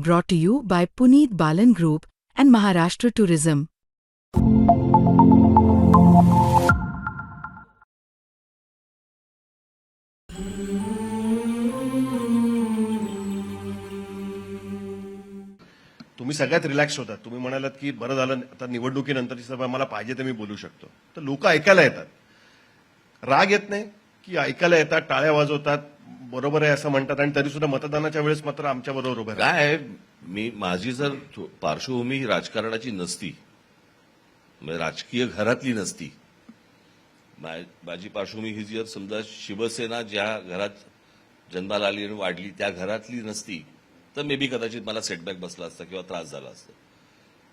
brought to you by Puneet Balan Group and Maharashtra Tourism. तुम्ही सगळ्यात relax होतात. तुम्ही म्हणालात की बरं झालं आता निवडणुकीनंतरची सभा मला पाहिजे ते मी बोलू शकतो. तर लोक ऐकायला येतात. राग येत नाही की ऐकायला येतात, टाळ्या वाजवतात, बरोबर आहे असं म्हणतात आणि तरी सुद्धा मतदानाच्या वेळेस मात्र आमच्या बरोबर उभे राहतात. काय आहे, माझी जर पार्श्वभूमी राजकारणाची नसती, म्हणजे राजकीय घरातली नसती, माझी पार्श्वभूमी ही जर समजा शिवसेना ज्या घरात जन्माला आली आणि वाढली त्या घरातली नसती तर मे बी कदाचित मला सेटबॅक बसला असता किंवा त्रास झाला असता.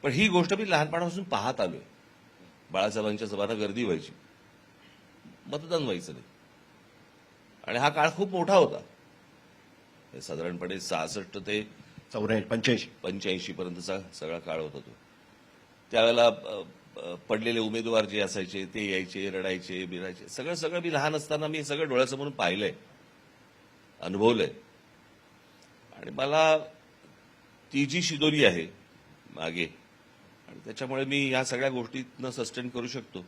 पण ही गोष्ट मी लहानपणापासून पाहत आलोय. बाळासाहेबांच्या सभांना गर्दी व्हायची, मतदान व्हायचं नाही. आणि हा काळ खूप मोठा होता. साधारणपणे 66 ते 85 पर्यंतचा सगळा काळ होता तो. त्यावेळेला पडलेले उमेदवार जे असायचे ते यायचे, रडायचे, बिरायचे. सगळं मी लहान असताना मी सगळं डोळ्यासमोरून पाहिलंय, अनुभवलंय. आणि मला ती जी शिदोरी आहे मागे, आणि त्याच्यामुळे मी या सगळ्या गोष्टीतनं सस्टेन करू शकतो.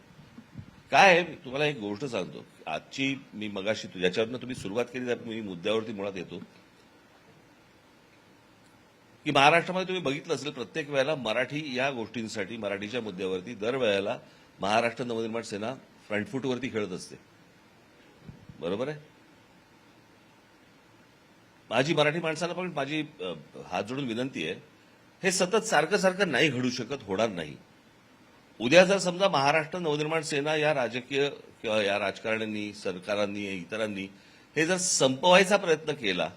काय आहे, तुम्हाला एक गोष्ट सांगतो. आजची मी मगाशी ज्याच्यावरनं तुम्ही सुरुवात केली मी मुद्द्यावरती मुळात येतो की महाराष्ट्रामध्ये तुम्ही बघितलं असेल प्रत्येक वेळेला मराठी या गोष्टींसाठी, मराठीच्या मुद्द्यावरती दरवेळेला महाराष्ट्र नवनिर्माण सेना फ्रंटफूटवरती खेळत असते. बरोबर आहे. माझी मराठी माणसाला पण माझी हात जोडून विनंती आहे, हे सतत सारखं नाही घडू शकत, होणार नाही. उद्या जर समजा महाराष्ट्र नवनिर्माण सेना या राजकीय किंवा या राजकारण्यांनी, सरकारांनी, इतरांनी हे जर संपवायचा प्रयत्न केला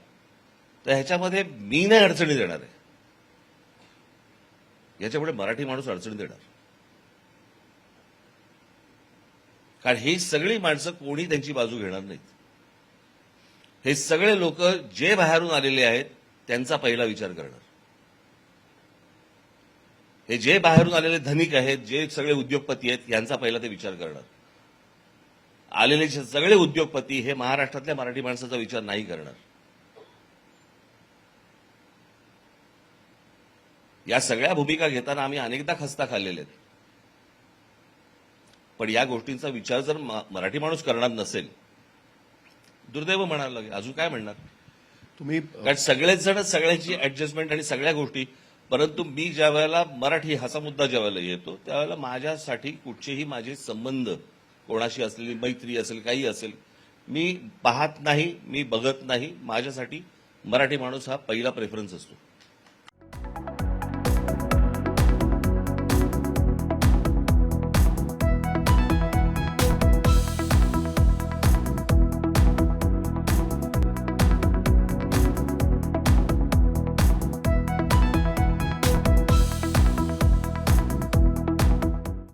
तर ह्याच्यामध्ये मी नाही अडचणी देणार आहे. याच्यापुढे मराठी माणूस अडचणी देणार. कारण ही सगळी माणसं कोणी त्यांची बाजू घेणार नाहीत. हे सगळे लोक जे बाहेरून आलेले आहेत त्यांचा पहिला विचार करणार. हे जे बाहेरून आलेले धनिक आहेत, जे सगळे उद्योगपती आहेत, यांचा पहिला ते विचार करणार. आलेले सगळे उद्योगपती हे महाराष्ट्रातल्या मराठी माणसाचा विचार नाही करणार. या सगळ्या भूमिका घेताना आम्ही अनेकदा खस्ता खाल्लेले आहेत. पण या गोष्टींचा विचार जर मराठी माणूस करणार नसेल, दुर्दैव म्हणायला लागेल, अजून काय म्हणणार तुम्ही. कारण सगळेच जण सगळ्यांची ऍडजस्टमेंट आणि सगळ्या गोष्टी. परंतु मी ज्या वेळेला मराठी हाचा मुद्दा ज्या वेळेला येतो त्यावेळेला माझ्यासाठी कुठचेही माझे संबंध, कोणाशी असलेली मैत्री असेल, काही असेल, मी पाहत नाही, मी बघत नाही. माझ्यासाठी मराठी माणूस हा पहिला प्रेफरन्स असतो.